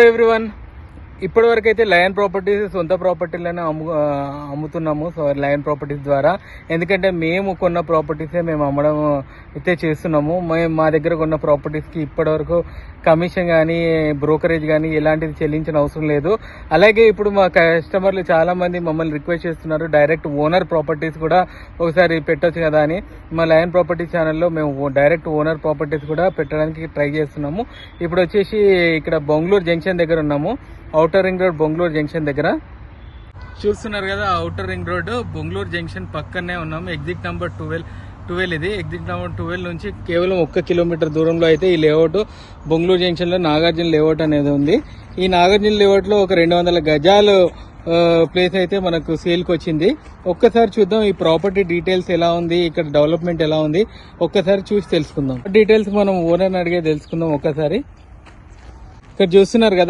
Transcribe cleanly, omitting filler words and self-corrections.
Everyone, ఇప్పటి వరకు అయితే లయన్ ప్రాపర్టీస్ సొంత ప్రాపర్టీలను అమ్ముతున్నాము. సో లయన్ ప్రాపర్టీస్ ద్వారా, ఎందుకంటే మేము కొన్న ప్రాపర్టీసే మేము అమ్మడం అయితే చేస్తున్నాము. మా దగ్గర కొన్న ప్రాపర్టీస్కి ఇప్పటి వరకు కమిషన్ కానీ బ్రోకరేజ్ కానీ ఎలాంటిది చెల్లించిన అవసరం లేదు. అలాగే ఇప్పుడు మా కస్టమర్లు చాలా మంది మమ్మల్ని రిక్వెస్ట్ చేస్తున్నారు, డైరెక్ట్ ఓనర్ ప్రాపర్టీస్ కూడా ఒకసారి పెట్టొచ్చు కదా అని. మా లయన్ ప్రాపర్టీస్ ఛానల్లో మేము డైరెక్ట్ ఓనర్ ప్రాపర్టీస్ కూడా పెట్టడానికి ట్రై చేస్తున్నాము. ఇప్పుడు వచ్చేసి ఇక్కడ బొంగళూరు జంక్షన్ దగ్గర ఉన్నాము. Outer ring road Bengaluru junction దగ్గర చూస్తున్నారు కదా. Outer ring road Bengaluru junction పక్కనే ఉన్నాము. ఎగ్జిట్ నెంబర్ 12 ఇది. ఎగ్జిట్ నెంబర్ 12 నుంచి కేవలం 1 కిలోమీటర్ దూరంలో అయితే ఈ లేఅవుట్ బొంగళూరు జంక్షన్ లో నాగార్జున లేఅవుట్ అనేది ఉంది. ఈ నాగార్జున లేఅవుట్ లో ఒక 200 గజాలు ప్లేస్ అయితే మనకు సేల్కి వచ్చింది. ఒక్కసారి చూద్దాం ఈ ప్రాపర్టీ డీటెయిల్స్ ఎలా ఉంది, ఇక్కడ డెవలప్మెంట్ ఎలా ఉంది ఒక్కసారి చూసి తెలుసుకుందాం. డీటెయిల్స్ మనం ఓనర్ అడిగే తెలుసుకుందాం. ఒక్కసారి ఇక్కడ చూస్తున్నారు కదా